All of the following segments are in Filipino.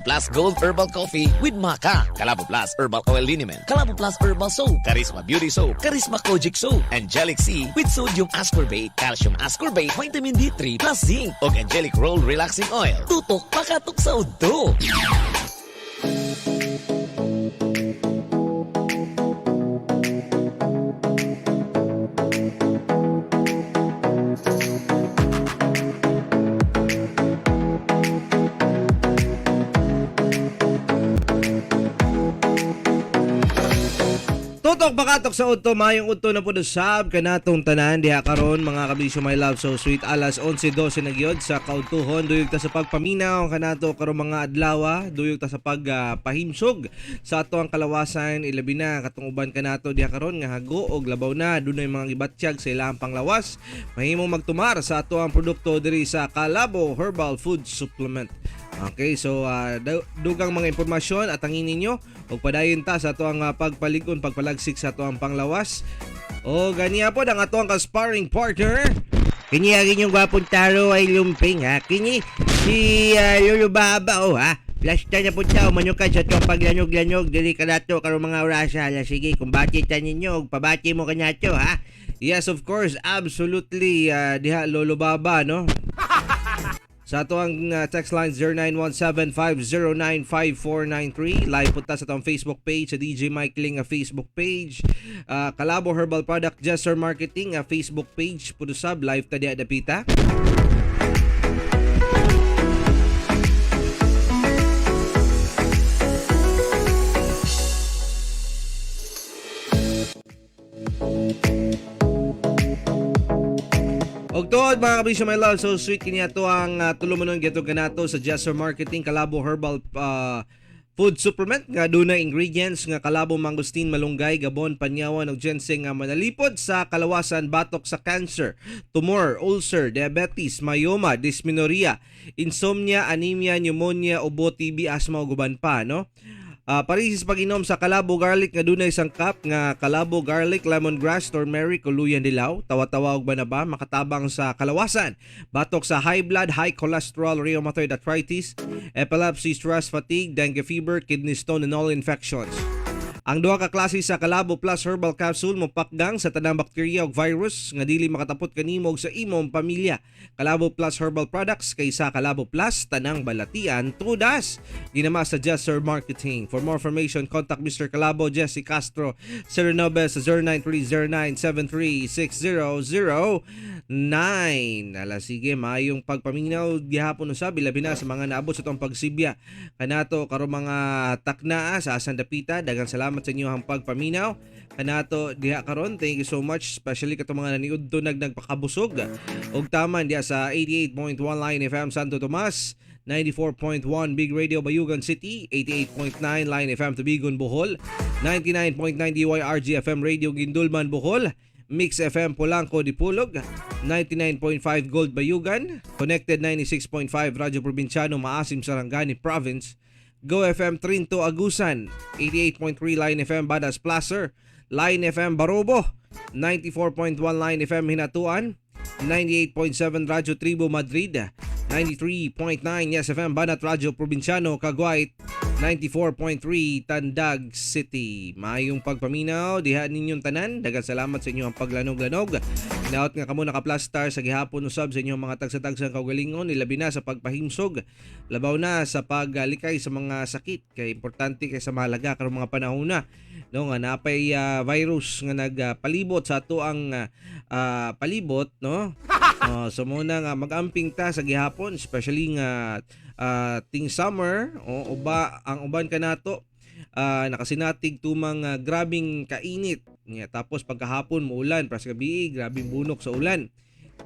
Plus Gold Herbal Coffee with Maca, Calabo Plus Herbal Oil Liniment, Calabo Plus Herbal Soap, Charisma Beauty Soap, Charisma Kojic Soap, Angelic C with sodium ascorbate, calcium ascorbate, vitamin D3 plus zinc, og Angelic Roll Relaxing Oil. Tutok pakatok sa udo. Tutok bakatok sa udto, mayong udto na po sab kanatong tanan diha karon mga kabisyo my love so sweet alas 11:12 na gyud sa kaudtuhon duyog ta sa pagpaminaw kanato karon mga adlaw duyog ta sa pagpahimsog sa ato ang kalawasan ilabi na katong uban kanato diha karon nga hago og labaw na dunay mga gibatsyag sa ilahang panglawas mahimong magtumar sa ato ang produkto diri sa Calabo Herbal Food Supplement. Okay, so dugang mga impormasyon at angin ninyo ug padayon ta sa ato ang pagpalig-on pagpalagsik sa ato ang panglawas. O ganiya po ang ato ang sparring partner. Kini ang inyong gwapong taro ay lumping ha. Kini si Lolo Baba ha. Plasta na po siya, umanyukan sa itong paglanog-lanog. Dili ka na ito, karong mga orasa. Sige, kung bati ta ninyo, pabati mo ka na ito, ha? Yes, of course, absolutely. Diha, Lolo Baba, no? Sa ito ang text line 0917-509-5493. Live punta sa itong Facebook page, sa DJ Mike Ling Facebook page. Calabo Herbal Product Gesture Marketing Facebook page. Pudusab, live ta diha dapita. Og tuod mga kabisyo my love, so sweet kiniya to ang tulumanon geto kanato sa Gesture Marketing Calabo Herbal Food Supplement nga dunay ingredients nga kalabo mangustin, malunggay, gabon, panyawan ug ginseng nga manalipod sa kalawasan batok sa cancer, tumor, ulcer, diabetes, myoma, dysmenorrhea, insomnia, anemia, pneumonia, ubo, TB, asthma ug uban pa no. Parisis pag-inom sa Calabo Garlic nga dunay sangkap nga Calabo Garlic, lemongrass, turmeric, kuluyan dilaw, tawa-tawa ug banaba makatabang sa kalawasan, batok sa high blood, high cholesterol, rheumatoid arthritis, epilepsy, stress, fatigue, dengue fever, kidney stone and all infections. Ang duha ka klase sa Calabo Plus Herbal Capsule mopakgang sa tanang bakterya ug virus nga dili makatapot kanimo ug sa imong pamilya. Calabo Plus Herbal Products kaysa Calabo Plus tanang balatian tudas. Ginama sa Gesture Marketing. For more information, contact Mr. Calabo Jesse Castro 09 sa 0939-736009. Ala sige, mayong pagpaminaw gihapon usab labi na sa mga naabot sa tong pagsibya kanato karon mga taknaa sa Sandapita. Daghang salamat sa inyo ang pagpaminaw kanato diha karon. Thank you so much, especially katong mga naniud to nagpakabusog og taman diha sa 88.1 Line FM Santo Tomas, 94.1 Big Radio Bayugan City, 88.9 Line FM Tubigon Bohol, 99.9 DYRG FM Radio Gindulman Bohol, Mix FM Polanco Dipulog, 99.5 Gold Bayugan, Connected 96.5 Radyo Provinciano Maasim Sarangani Province, Go FM Trinto Agusan, 88.3 Line FM Badas Placer, Line FM Barobo, 94.1 Line FM Hinatuan, 98.7 Radyo Tribo Madrid, 93.9 Yes FM Banat Radyo Provinciano Caguait, 94.3 Tandag City. Mayong pagpaminaw diha ninyong tanan. Daghang salamat sa inyo ang paglanog-lanog. Naot nga kamo naka-plus-star sa gihapon usab sa inyong mga tagsa-tagsang kaugalingon, ilabi na sa pagpahimsog, labaw na sa paglikay sa mga sakit kay importante kay sa mahalaga karong mga panahon na no nga napay virus nga nagpalibot sa ato ang palibot no. So muna nga mag-amping ta sa gihapon, especially nga ting summer o uba ang uban kanato nakasinatig tumang grabing kainit niya, tapos pagkahapon muulan para sa gabi grabing bunok sa ulan,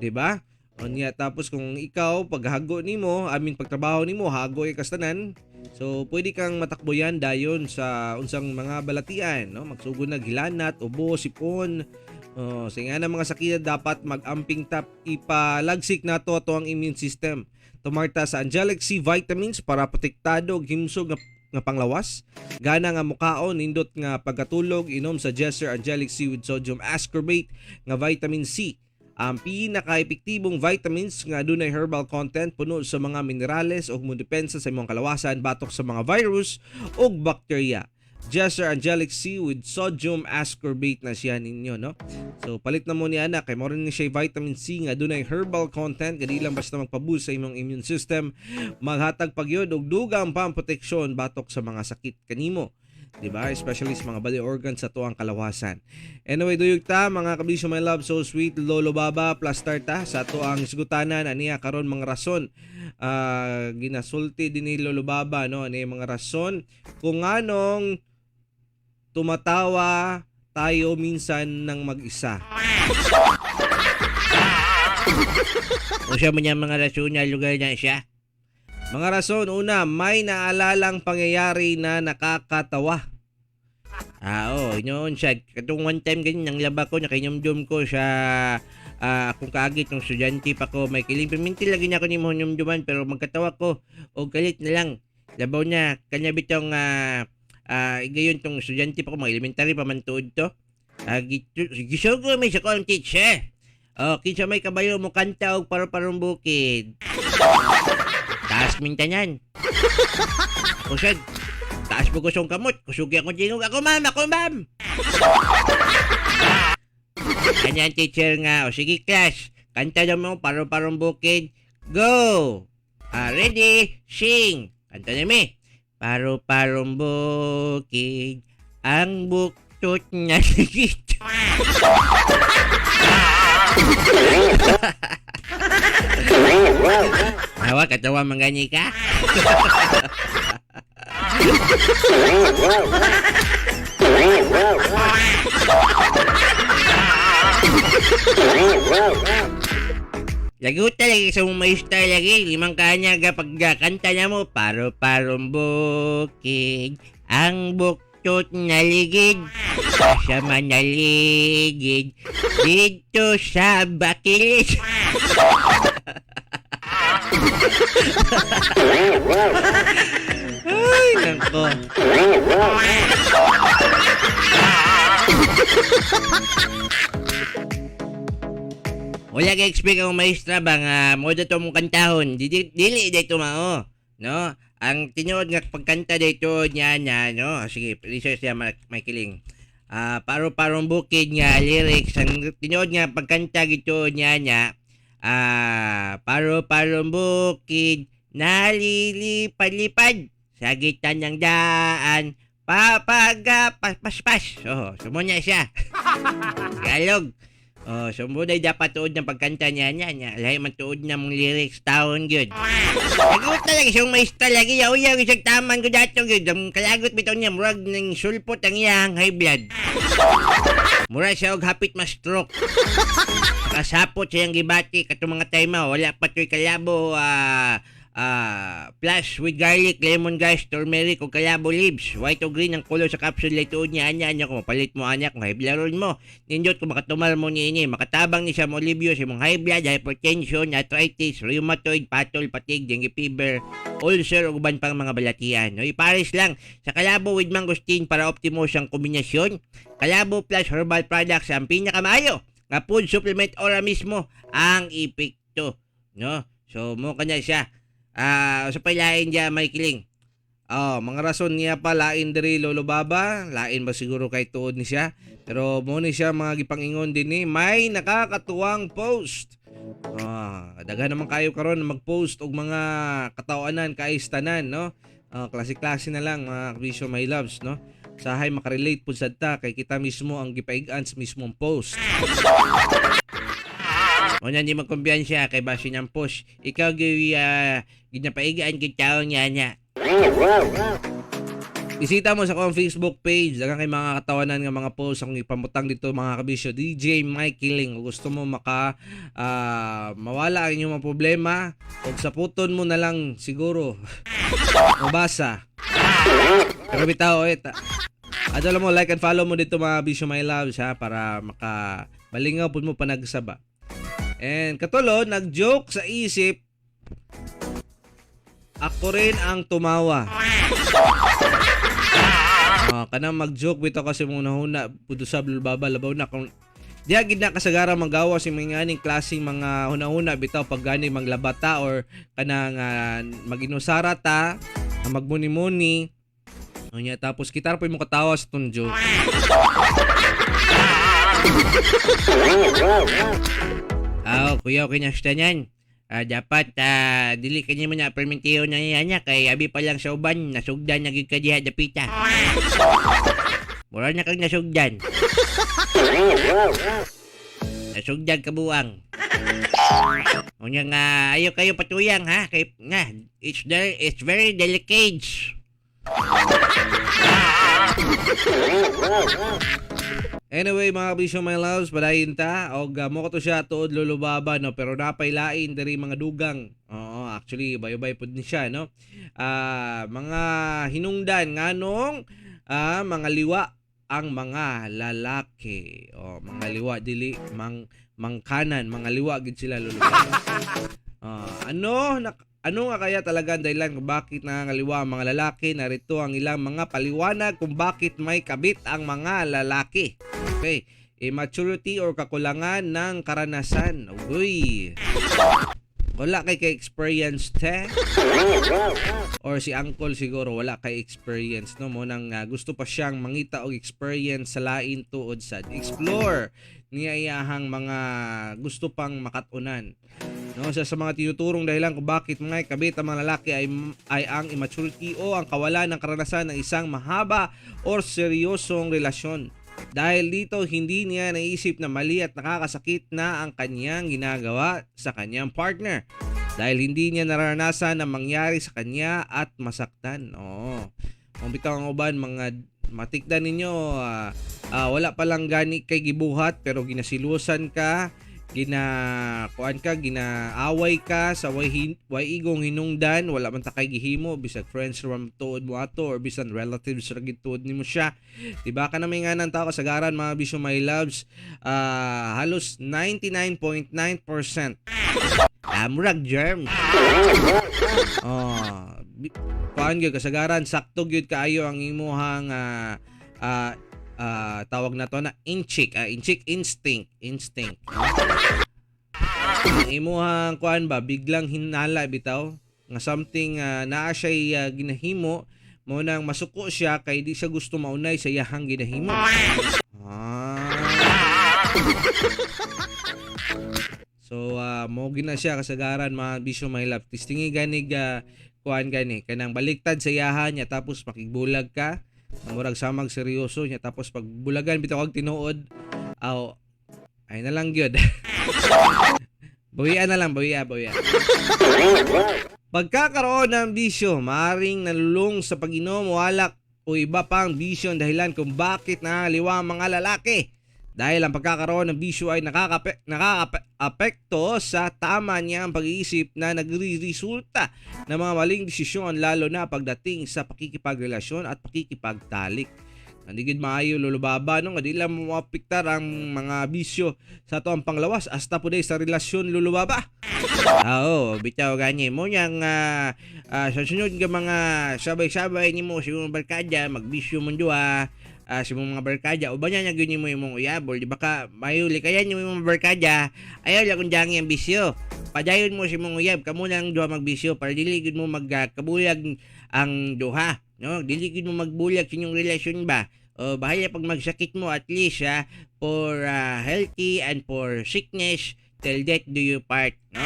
di ba? Niya, tapos kung ikaw paghago nimo aming pagtrabaho nimo hago ay kastanan, so pwede kang matakboyan dayon sa unsang mga balatian no, magsugod na gilanat, ubo, sipon. Sa nga na mga sakit dapat mag-amping tap ipalagsik nato ato ang immune system. Tumarta sa Angelic C vitamins para protektado og himsog nga panglawas. Gana nga mukaon nindot nga pagkatulog inom sa Gesture Angelic C with sodium ascorbate nga vitamin C. ang pinaka-epektibong vitamins nga adunay herbal content puno sa mga minerales ug modepensa sa imong kalawasan batok sa mga virus ug bakterya. Jesser Angelic C with sodium ascorbate na siya ninyo, no? So palit na mo ni ana kay mao rin ni siya vitamin C nga adunay herbal content kadi lang basta magpa-boost sa imong immune system, maghatag pagyod og dugang pamproteksyon batok sa mga sakit kanimo. Diba? Especially sa mga body organs sa tuang kalawasan. Anyway, duyog ta mga kabisyo my love, so sweet Lolo Baba plus tarta sa tuang isgutanan aniya karon mga rason ginasulti din ni Lolo Baba, no? Ani mga rason kung anong tumatawa tayo minsan ng mag-isa. O siya mo niya mga rason niya, lugar niya siya. Mga rason, una, may naalalang pangyayari na nakakatawa. Noon siya. Katong one time ganyan, nang laba ko, nakinyumdum ko sa akong kaagit ng estudyante pa ko. May kiling, piminti lagi niya ako ni mo nyumduman, pero magkatawa ko, o galit na lang. Labaw niya, kanya bitong, gayon tong estudyante pa ko, mga elementary pa man tuod to. Gisugo may sa kong teacher. Kinsa may kabayo mo kanta og paro-parong bukid. Taas mintanan. Kusag. Taas mo kusong kamot. Kusugi ako jingog. Ako ma'am. Kanyan teacher nga. O sige class. Kanta na mo paro-parong bukid. Go! Ready? Sing! Kanta na mi. Paro-parong bukid. Ang buktot na sigit. Hawa, katawa mangganyi ka? Lagot talaga sa umayusta lagi. Limang kanya kapag kanta niya mo. Paro-parong bukid. Ang buktot na ligid. Sa manaligid. Dito sa bakilis. Ay, nako. Wala ka expect ang maestra ba nga mo dato mong kantahon. Dili dito mao, no? Ang tinuod nga pagkanta dito niya, no? Sige, research niya may kiling. Paro-parong bukid nga lyrics ang tinuod nga pagkanta gito niya. Paro-parong bukid nalilipad-lipad sa gitan ng daan papagapaspas. Sumo niya siya. Galog. Sumunay dapat tuod ng pagkanta niya. Lahi man tuod na mong lyrics taon yun. Lagot talaga siyang maestra lagi. Yaw-yaw isang taman ko dato yun. Ang kalagot bitaw niya murag ng sulpot ang iyang high blood. Murag siya og hapit ma-stroke. Kasapot siyang gibati katong mga time wala pa to'y kalabo flash with garlic, lemon grass, turmeric o kalabo leaves. White o green ang color sa capsule lay tuod niya anya kung mapalit mo anya kung high blood mo. Nindot kung makatumar mo niini, makatabang ni siya mo olivio sa mong high blood, hypertension, arthritis, rheumatoid, patol, fatigue, dengue fever, ulcer o uban pang mga balatian. No, ipares lang sa kalabo with mangosteen para optimo siyang kombinasyon. Kalabo plus herbal products ang pinakamaayo nga food supplement ora mismo ang epekto, no? So mo kanya siya sa pailain niya may kiling. Mga rason niya pa lain diri Lolo Baba, lain ba siguro kay tuod ni siya, pero mo ni siya mga gipangingon din ni may nakakatuwang post. Daghan naman kayo karon na mag-post og mga katawanan kaistanan, no? Klase-klase na lang mga kabisyo my loves, no? Sahay makarelate po sa ta kay kita mismo ang gipaigaan sa mismong post. O niya di magkumbiyansya kay basi niyang post. Ikaw ginapaigaan kita niya. Bisita mo sa akong Facebook page. Dagang kay mga katawanan nga mga post akong ipamutang dito mga kabisyo. DJ Mike Killing. Kung gusto mo mawala ang inyong mga problema, huwag saputon mo na lang siguro. Mabasa. Pero bitaw, adala mo, like and follow mo dito mga bisyo my loves ha, para makabalingaw po mo panagsaba. And katulo, nag-joke sa isip, ako rin ang tumawa. Kanang mag-joke bitaw kasi mong nahuna, puto sa Lolo Baba, labaw na kung Diya gid na kasagaran manggawa si mga aning klaseng mga hunahuna bitaw pag gani maglabata or kanang mag-inusara ta, magmuni-muni. Unya tapos kita ra po mo katawa sa tunjo. Kuya, okay na siya niyan. Dapat dili kanya mo na permentiyo na niya kay abi pa lang sa uban nasugdan na gid ka diha dapita. Mura na kang nasugdan. Nasugdan ka buang. Unya nga ayo kayo patuyang ha kay nga it's very delicate. Anyway, mga kabisyo, my loves, padayin ta. O, mo ko to siya tuod lulubaba, no? Pero napailain dari mga dugang. Oo, actually, bayo-bayo po din siya, no? Mga hinungdan, nganong mga liwa ang mga lalaki. O, mga liwa, dili, mangkanan, mga liwa, gid sila lulubaba. Ano nga kaya talaga ang dahilan kung bakit nangangaliwa ang mga lalaki? Narito ang ilang mga paliwanag kung bakit may kabit ang mga lalaki. Okay. Immaturity or kakulangan ng karanasan. Uy. Wala kay experience te. Or si uncle siguro wala kay experience no mo nang gusto pa siyang mangita og experience sa lain tuod sa explore niya iyahang mga gusto pang makatunan. No, sa mga tinuturong dahilan kung bakit mga kabit ang mga lalaki ay ang immaturity o ang kawalan ng karanasan ng isang mahaba or seryosong relasyon. Dahil dito, hindi niya naisip na mali at nakakasakit na ang kanyang ginagawa sa kanyang partner. Dahil hindi niya naranasan na mangyari sa kanya at masaktan. Oo. Kung bitaw ang uban, mga matikdan ninyo, wala palang gani kay gibuhat pero ginasilusan ka, ginaaway ka sa way igong hinungdan, wala man ta kay gihimo bisag friends ram tuod mo ato or bisan relatives ra gid tuod nimo siya. Diba ka na may nganan tao kasagaran mga bisyo my loves, halos 99.9% murag germ. Kuan gyud kasagaran sakto gyud kaayo ang imuhang tawag na to na inchik instinct. Ang imuhang kuan ba biglang hinala bitaw nga something naa siya ginahimo mo nang masuko siya kay di siya gusto maunay sa iyahang ginahimo. So mo gina siya kasagaran mga bisyo my love. Tistingi ganig kuan gani kanang baliktad sa iyahan niya tapos makigbulag ka. Murag samag seryoso niya tapos pag bulagan bitaw kag tinuod ay na lang gyud. Bawian na lang, bawian. Pagkakaroon ng bisyo, maaaring nalulung sa pag-inom o alak o iba pang bisyo ang dahilan kung bakit nangaliwa ang mga lalaki. Dahil ang pagkakaroon ng bisyo ay nakaka-apekto sa tama niyang pag-iisip na nagre-resulta ng mga maling desisyon lalo na pagdating sa pakikipagrelasyon at pakikipagtalik. Hindi gid maayo lulubaba no nga di lang maapektar ang mga bisyo sa ato ang panglawas hasta puday sa relasyon lulubaba. Bitaw gani mo yang sa sunod nga mga sabay-sabay nimo sa mga barkada magbisyo mo duha. Sa mga barkada o ba niya gyud nimo imong uyabol di ba ka mayuli kaya nimo imong barkada ayaw la kun jangi ang bisyo. Padayon mo si mong uyab kamo lang duha magbisyo para dili gid mo magkabulag ang duha no dili gid mo magbulag sa inyong relasyon ba. Bahaya pag magsakit mo at least for healthy and for sickness till death do you part no.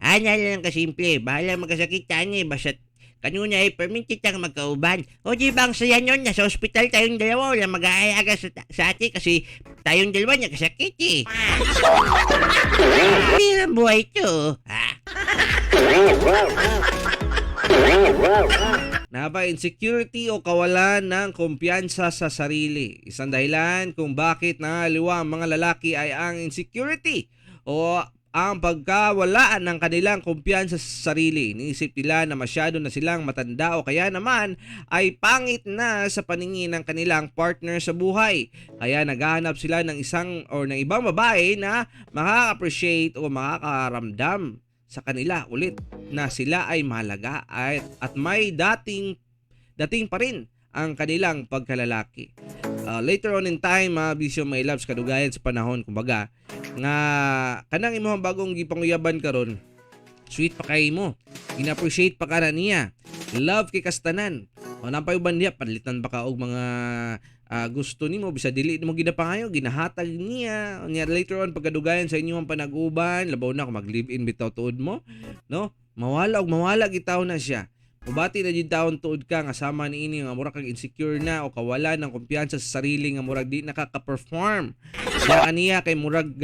Ana lang kasimple bahala magkasakit tani basta kanuna ay permitted tang magkauban. O di ba ang saya nyon nasa ospital tayong dalawa wala mag-aayaga sa atin kasi tayong dalawa nagkasakit eh. Hindi ang buhay ito. Naba insecurity o kawalan ng kumpiyansa sa sarili. Isang dahilan kung bakit nangaliwa ang mga lalaki ay ang insecurity o ang pagkawalaan ng kanilang kumpiyansa sa sarili. Iniisip nila na masyado na silang matanda o kaya naman ay pangit na sa paningin ng kanilang partner sa buhay. Kaya naghahanap sila ng isang o ng ibang babae na makaka-appreciate o makakaramdam sa kanila ulit na sila ay mahalaga at may dating pa rin ang kanilang pagkalalaki. later on in time, bisyo my loves, kadugayan sa panahon, kumbaga, nga kanang imong bagong gipanguyaban karon, sweet pa kay mo, ina-appreciate pa ka na niya, love kay kastanan, o napay uban niya, panlitan pa ka og mga gusto nimo bisa dili mo ginapangayo, ginahatag niya nya later on pagkadugayan sa inyong panag-uban, labaw na kung mag-live-in bitaw tuod mo, no? Mawala gitaw na siya. Mubati na jud taon tuod ka nga sama niini nga murag kang insecure na o kawala ng kumpiyansa sa sarili nga murag di nakaka-perform. Ya aniya kay murag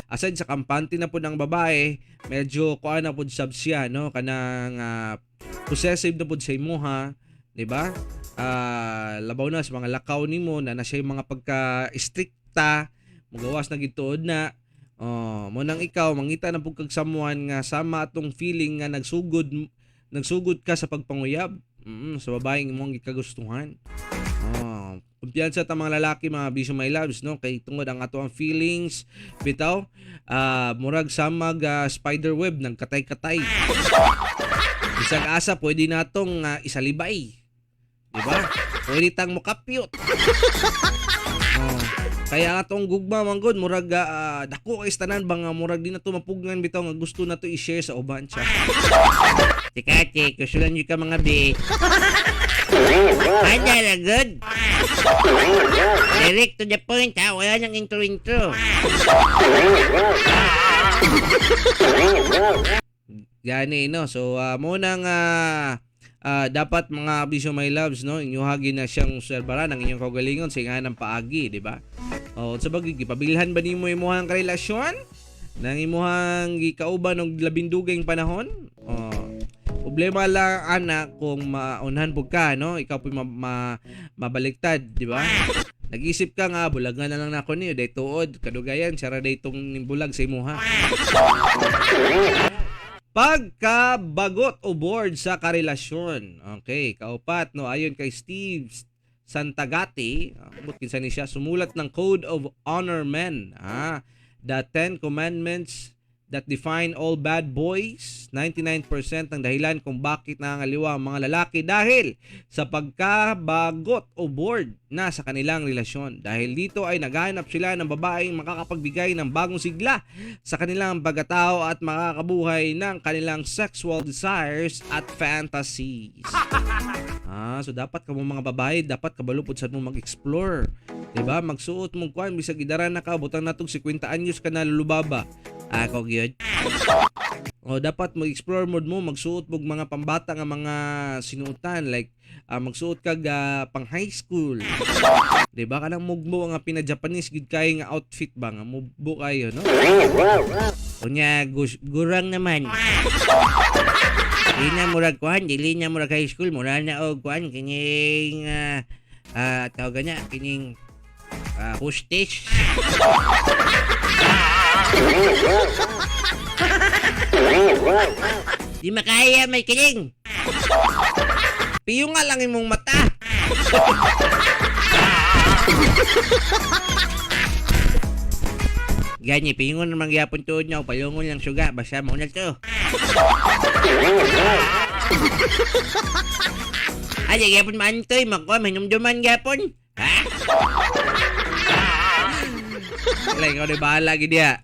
aside sa kampante na po ng babae, medyo kuan na pud sab siya, no? Kanang possessive na pud sa imuha, di ba? Labaw na sa mga lakaw nimo na siya yung mga pagka-strikta, mugawas na gituod na. Mo nang ikaw mangita na pug kag someone nga sama atong feeling nga nagsugod ka sa pagpanguyab sa babaeng imong gikagustuhan. Kumpiyansa ta mga lalaki, mga bisyo my loves, no? Kay tungod ang ato ang feelings bitaw murag samag spider web nagkatay-katay. Bisag asa pwede natong isalibay. Diba? Pwede tang mukapyot. Kaya atong gugma manggod murag dako kay tanan ba nga murag di na to mapugnan bitaw nga gusto na to i-share sa uban siya. Tikati, kusulan niyo ka mga be. Handa na good. Direct to the point ha, wala nang intro. Gani no, so mo nang dapat mga bisyo my loves, no, inyuhagi na siyang serbaran ang inyong kaugalingon sa ng paagi, di ba? Sa bagay gipabilhan ba nimo imong karelasyon nang imong gikauban og labindugay panahon? Problema lang ana kung maunhan pug ka, no, ikaw po mabaliktad, di ba? Nag-isip ka nga bulagan na lang nako niyo day tuod kadugayan sara day tong nimbulag sa imuha. Pagkabagot o board sa karelasyon. Okay, kaupat, no, ayon kay Steve Santagati, kinsa ni siya, sumulat ng Code of Honor Men, the 10 Commandments that define all bad boys. 99% ng dahilan kung bakit nangangaliwa ang mga lalaki dahil sa pagkabagot o bored na sa kanilang relasyon. Dahil dito ay naghahanap sila ng babaeng makakapagbigay ng bagong sigla sa kanilang pagkatao at makakabuhay ng kanilang sexual desires at fantasies. So dapat ka mo mga babae, dapat kabalupod sa mo mag-explore. Diba? Magsuot mong kuan, bisag idaran na ka, butang natong 50 anyos ka na lulubaba. Ako gyud. Dapat mag-explore mode mo, magsuot mo mga pambata nga mga sinuotan like magsuot kag pang high school. Diba kanang mugmo nga pina-Japanese gid kay nga outfit ba nga mugbo kayo, no? Unya gurang naman. Dili na murag kuan, dili na murag high school, murag na og kuan kining tawag niya kining hostage. Di makaya may kiling. Piyo nga lang imong mata. Gani, pingon naman gyapon tuod niya, palungon lang suga, basta mo na to. Ay, gyapon man to, makuha, minumduman gyapon. Ha? Wala, ikaw na bahala gid ya.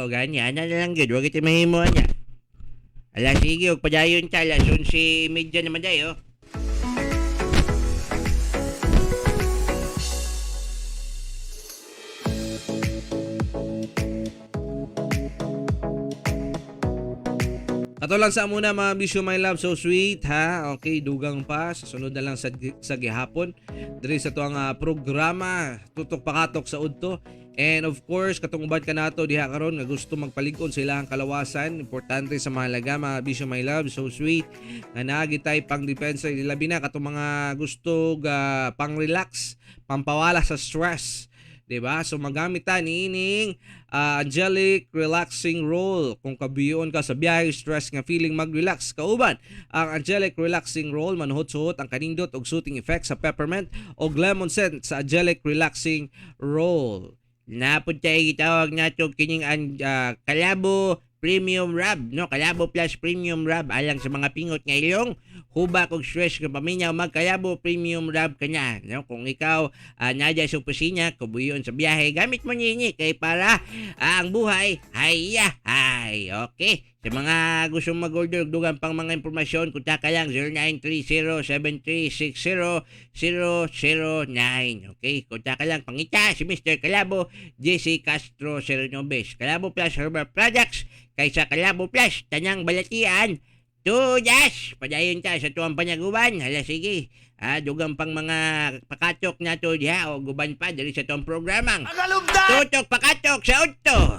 Ganyan na lang gid, wag iti mahimo niya. Ala, sige, huwag padayon ta, alas 11:30 naman dayo. Ato lang sa muna mga bisyo my love, so sweet ha. Okay, dugang pa sa sunod na lang sa gihapon diri sa tuang programa tutok pakatok sa udto. And of course, katong ubad ka nato diha karon nga gusto magpalig-on sa ilang kalawasan, importante sa mahalaga mga bisyo my love, so sweet nga naagitay pang depensa labi na katong mga gusto pang relax, pampawala sa stress. Diba? So magamit ta niining angelic relaxing roll kung kabiyon ka sa biyahe stress nga feeling mag-relax kauban ang angelic relaxing roll manuhot-suhot ang kanindot og soothing effect sa peppermint o lemon scent sa angelic relaxing roll. Napud tay gitawag nato kining kalabo Premium Rub, no? Kalabo Plus Premium Rub alang sa mga pingot nga ilong, huba kog stress kung paminyaw magkalabo Premium Rub kanya, no? Kung ikaw nadya sa opisina, kubuyon sa biyahe, gamit mo nini kay para ang buhay ay okay. Sa mga gusto mag-order dugang pang mga impormasyon, kunta ka lang 0930-7360-0009. Okay, kunta ka lang pangita si Mr. Calabo JC Castro Serenobes. Calabo Plus Herbal Products kaysa Calabo Plus tanyang balatian. Tudas! Padayon ta sa tuwang panyaguban. Hala sige. Dugang pang mga pakatok na to diha o guban pa dali sa tuwang programang. Tutok pakatok sa utto.